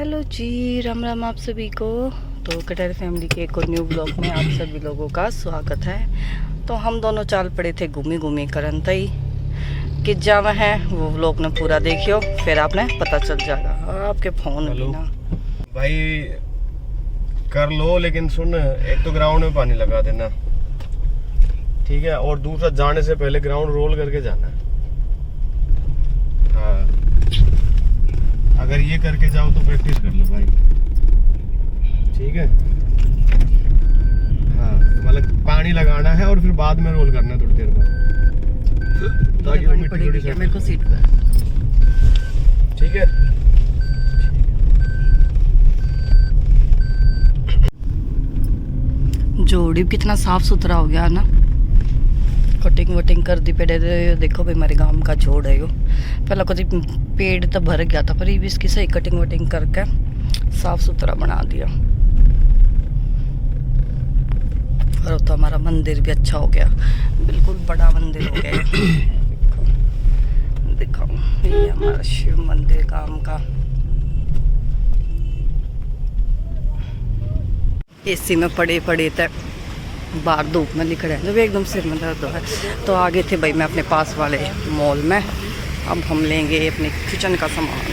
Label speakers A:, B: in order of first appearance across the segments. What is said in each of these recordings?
A: Hello जी, राम राम आप सभी को। तो कटहर फैमिली के एक और न्यू ब्लॉग में आप सभी लोगों का स्वागत है। तो हम दोनों चाल पड़े थे घूमी घूमी करन तई कि जावा है वो ब्लॉग ने पूरा देखियो, फिर आपने पता चल जाएगा। आपके फोन भी ना
B: भाई कर लो, लेकिन सुन, एक तो ग्राउंड में पानी लगा देना, ठीक है, और दूसरा जाने से पहले ग्राउंड रोल करके जाना है। हाँ, अगर ये करके जाओ तो प्रैक्टिस कर लो भाई, ठीक है। हाँ, मतलब पानी लगाना है और फिर बाद में रोल करना है थोड़ी देर बाद, ताकि वो मिट्टी थोड़ी
A: मेरे को सीट पर,
B: ठीक है।
A: जोड़ी कितना साफ सुथरा हो गया ना, कटिंग वटिंग कर दी पेड़। देखो भाई हमारे गांव का जोड़ है यो, पहले कभी पेड़ तो भर गया था पर भी इसकी सही कटिंग वटिंग करके साफ सुथरा बना दिया। और तो हमारा मंदिर भी अच्छा हो गया, बिल्कुल बड़ा मंदिर हो गया है। दिखाओ, ये हमारा शिव मंदिर गांव का। एसी में पड़े पड़े थे, बाहर धूप में लिख रहे हैं जब एकदम सिर में दर्द है। तो आगे थे भाई मैं अपने पास वाले मॉल में, अब हम लेंगे अपने किचन का सामान।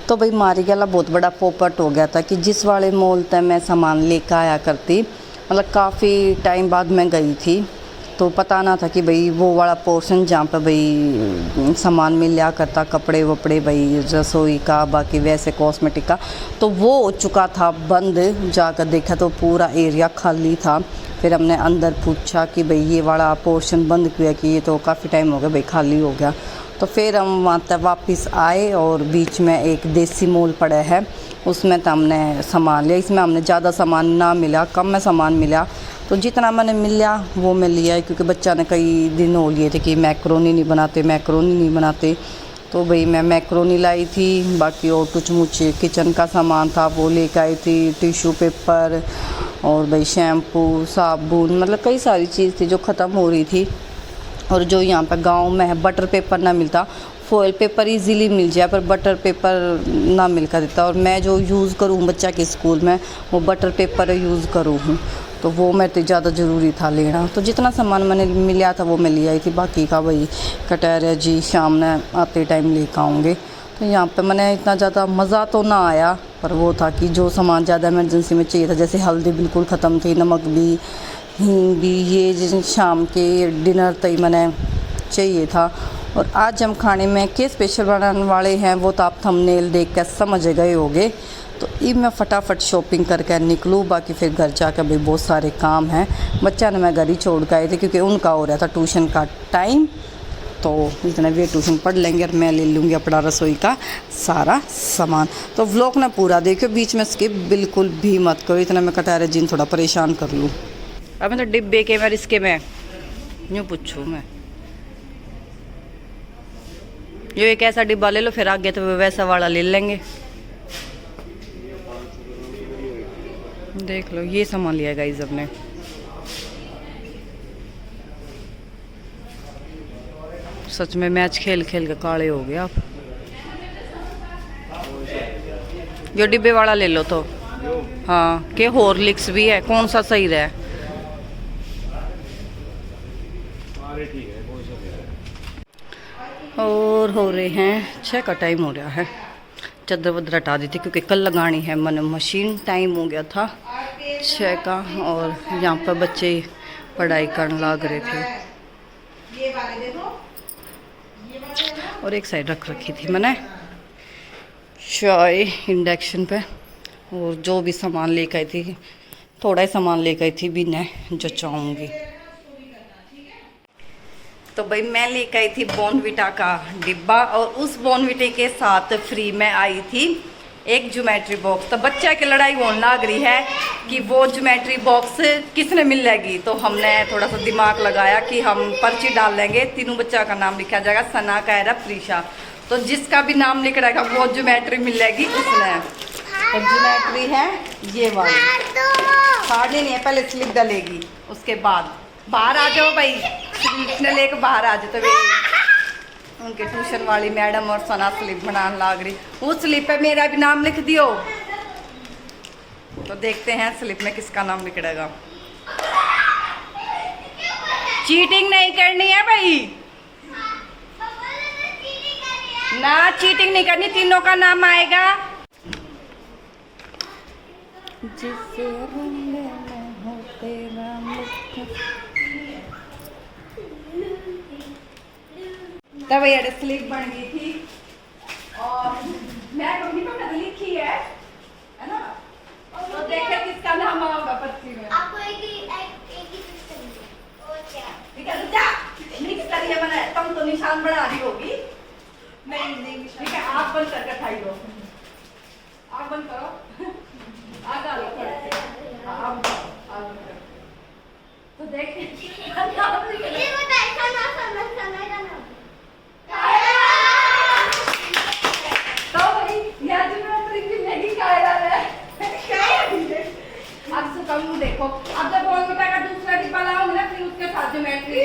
A: तो भाई मारी गला बहुत बड़ा पोपट हो गया था कि जिस वाले मॉल तक मैं सामान लेकर आया करती, मतलब काफ़ी टाइम बाद मैं गई थी, तो पता ना था कि भाई वो वाला पोर्शन जहाँ पे भाई सामान मिल लिया करता, कपड़े वपड़े भाई रसोई का, बाकी वैसे कॉस्मेटिक का, तो वो हो चुका था बंद। जाकर देखा तो पूरा एरिया खाली था। फिर हमने अंदर पूछा कि भाई ये वाला पोर्शन बंद किया, कि ये तो काफ़ी टाइम हो गया भाई खाली हो गया। तो फिर हम वहाँ तक वापस आए और बीच में एक देसी मॉल पड़ा है, उसमें तो हमने सामान लिया। इसमें हमने ज़्यादा सामान ना मिला, कम में सामान मिला, तो जितना मैंने मिल लिया वो मैं लिया है। क्योंकि बच्चा ने कई दिन हो लिए थे कि मैक्रोनी नहीं बनाते, तो भाई मैं मैक्रोनी लाई थी। बाकी और कुछ मुझे किचन का सामान था वो लेकर आई थी, टिश्यू पेपर और भाई शैम्पू साबुन, मतलब कई सारी चीज़ थी जो ख़त्म हो रही थी। और जो यहाँ पर गांव में है बटर पेपर ना मिलता, फॉयल पेपर इजीली मिल जाए पर बटर पेपर ना मिल कर देता। और मैं जो यूज़ करूँ बच्चा के स्कूल में वो बटर पेपर यूज़ करूँ हूँ, तो वो मेरे तो ज़्यादा ज़रूरी था लेना। तो जितना सामान मैंने मिला था वो मैं ले आई थी, बाकी का वही कटहर जी शाम में आते टाइम लेकर आऊँगे। तो यहाँ पे मैंने इतना ज़्यादा मज़ा तो ना आया, पर वो था कि जो सामान ज़्यादा इमरजेंसी में चाहिए था, जैसे हल्दी बिल्कुल ख़त्म थी, नमक भी, हींग भी, ये जिस शाम के डिनर तक मैंने चाहिए था। और आज हम खाने में क्या स्पेशल बनाने वाले हैं वो तो आप थंबनेल देख कर समझ गए होंगे। तो ये मैं फटाफट शॉपिंग करके निकलूँ, बाकी फिर घर जाकर भी बहुत सारे काम हैं। बच्चा ने मैं घर ही छोड़ के आई थी क्योंकि उनका हो रहा था ट्यूशन का टाइम, तो इतने वे ट्यूशन पढ़ लेंगे और मैं ले लूँगी अपना रसोई का सारा सामान। तो व्लॉग ना पूरा देखियो, बीच में स्किप बिल्कुल भी मत करो, इतना मैं कटहर जिन थोड़ा परेशान कर लूँ। अब मैं तो डिब्बे के मैं इसके में यूँ पूछूँ मैं, जो एक ऐसा डिब्बा ले लो, फिर आगे तो वैसा वाला ले लेंगे। देख लो ये सामान लिया गाइस अपने। सच में मैच खेल खेल के काले हो गए आप। जो डिब्बे वाला ले लो तो, हाँ के हॉर्लिक्स भी है, कौन सा सही रहा? और हो रहे हैं 6 का टाइम हो रहा है, चादर वदर हटा दी थी क्योंकि कल लगानी है मन मशीन। टाइम हो गया था 6 का और यहाँ पर बच्चे पढ़ाई करने लग रहे थे। और एक साइड रख रखी थी मैंने चाय इंडक्शन पे, और जो भी सामान लेकर आई थी, थोड़ा ही सामान लेकर आई थी भी न जो चाहूँगी। तो भाई मैं लेकर आई थी बॉर्नविटा का डिब्बा, और उस बॉर्नविटे के साथ फ्री में आई थी एक ज्योमेट्री बॉक्स। तो बच्चा की लड़ाई होने लग रही है कि वो ज्योमेट्री बॉक्स किसने मिल जाएगी। तो हमने थोड़ा सा दिमाग लगाया कि हम पर्ची डाल लेंगे, तीनों बच्चा का नाम लिखा जाएगा, सना, कायरा, प्रीशा। तो जिसका भी नाम लिख रहेगा वो ज्योमेट्री मिल जाएगी उसने। तो ज्योमेट्री है ये वाली, फाड़नी नहीं है, पहले स्लिप डलेगी, उसके बाद बाहर आ जाओ भाई, स्लिप ने लेकर बाहर आ जाओ। तो उनके ट्यूशन वाली मैडम और सना स्लिप बनाने लाग रही। उस स्लिप पे मेरा भी नाम लिख दियो। तो देखते हैं स्लिप में किसका नाम लिखेगा। चीटिंग नहीं करनी है भाई, ना चीटिंग नहीं करनी, तीनों का नाम आएगा। जिसे रंग में हो तेरा तब ये स्लिप बन गई थी और मैं मम्मी को मैंने लिखी है ना। तो देखे किसका नाम आएगा पर्ची में।
C: आपको एक ही और क्या
A: ठीक है, जा मिक्स करिए। मैंने तुम तो निशान बना रही होगी। नहीं ठीक है, आप बंद करके खाई लो। आप बंद करो, आ डालो थोड़े से। आप करो तो देखिए
C: ये बताइए खाना खाना खाना खाना
A: तो भाई यार जो मैं तो इतनी नहीं खाया है अब से कम देखो। अब जब बोल बेटा का दूसरा डिब्बा लाओगे ना फिर उसके साथ जो मैट्री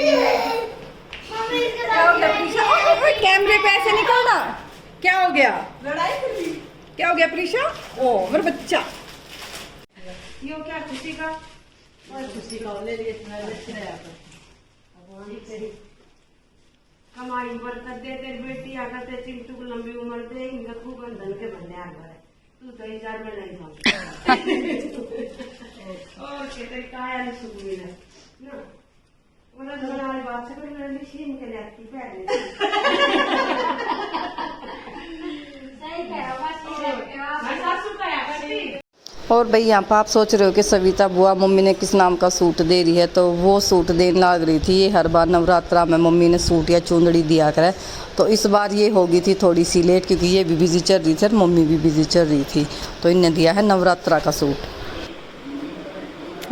C: मम्मी इसके
A: क्या हो गया प्रीशा? ओए कैमरे पे ऐसे निकलना। क्या हो गया?
D: लड़ाई कर ली।
A: क्या हो गया प्रीशा? ओ मेरा बच्चा
D: यो क्या खुशी का और खुशी का ले लिए इतना लेते रहे आप। भगवान तेरी हमारी बरकत दे, तेरी बेटी आकर ते चिंटू को लंबी उम्र दे, इनका खूब धन के बनने आ गए। तू तो इजार में नहीं जाओ। और के तेरी काया नहीं सुकून है ना। वो तो हमारी बात से कोई लड़नी सी निकल आती पहले।
C: सही कह रहा हूं।
D: मैं सासू का या करती।
A: और भाई यहाँ पर आप सोच रहे हो कि सविता बुआ मम्मी ने किस नाम का सूट दे रही है, तो वो सूट देने लग रही थी। ये हर बार नवरात्रा में मम्मी ने सूट या चुंदड़ी दिया करे, तो इस बार ये हो गई थी थोड़ी सी लेट, क्योंकि ये भी बिजी चल रही थी और मम्मी भी बिजी चल रही थी, तो इन्हें दिया है नवरात्रा का सूट।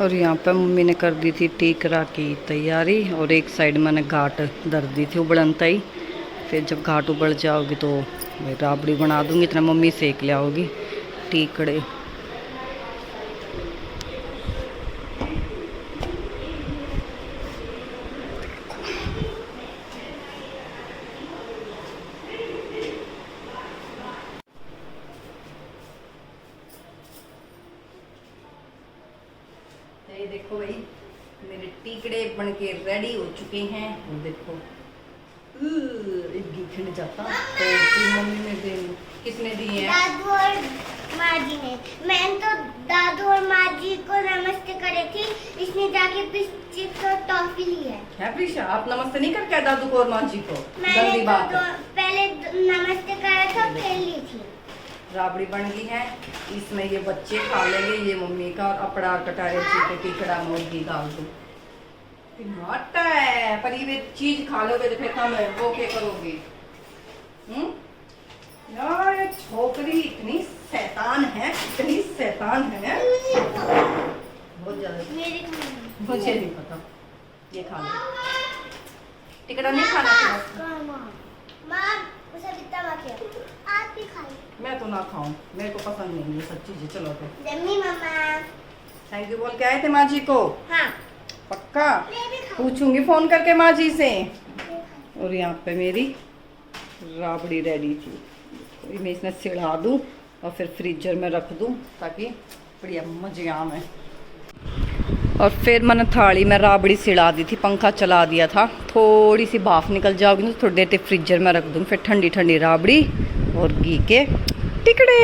A: और यहाँ पर मम्मी ने कर दी थी टीकरा की तैयारी और एक साइड मैंने घाट धर दी थी उबड़नता ही। फिर जब घाट उबड़ जाओगी तो भाई राबड़ी बना दूँगी, इतना मम्मी सेक ले आओगी टीकड़े। ये देखो भाई मेरे टीकड़े बन के रेडी हो चुके हैं। और देखो घी खिंड जाता तो फिर मम्मी ने दे किसने दिए हैं?
C: दादू और माँ जी ने। मैंने तो दादू और माँ जी को नमस्ते करे थी, इसने जाके बिस्किट और टॉफी ली है।
A: क्या प्रीशा आप नमस्ते नहीं करके आए दादू को और माँ जी को?
C: मैंने
A: गंदी
C: तो
A: बात है।
C: पहले नमस्ते करा था फिर ली थी।
A: राबड़ी बन गई है, इसमें ये बच्चे खा लेंगे, ये मम्मी का। और अपड़ा कटारे चीटे टीकड़ा मुर्गी डाल दो घाटा है, पर ये चीज खा लोगे तो फिर हम वो क्या करोगे? यार ये छोकरी इतनी शैतान है, इतनी शैतान है बहुत ज्यादा। मुझे नहीं पता, ये खा लो। टिकड़ा नहीं खाना था।
C: माँ उसे बिता मत किया, आप भी खाइए।
A: मैं तो ना खाऊं, मेरे को पसंद नहीं ये सब चीजें। चलो तो
C: जम्मी मम्मा
A: थैंक यू बोल के आए थे माँ जी को?
C: हाँ
A: पक्का
C: मैं भी खाऊं।
A: पूछूंगी फोन करके माँ जी से। और यहाँ पे मेरी राबड़ी रेडी थी, तो मैं इसमें सिड़ा दूँ और फिर फ्रीजर में रख दूँ ताकि बढ़िया मजे आवे। और फिर मैंने थाली में राबड़ी सिड़ा दी थी, पंखा चला दिया था। थोड़ी सी भाप निकल जाओगी ना, थोड़ी देर तक फ्रीजर में रख दूँ, फिर ठंडी ठंडी राबड़ी और घी के टिकड़े।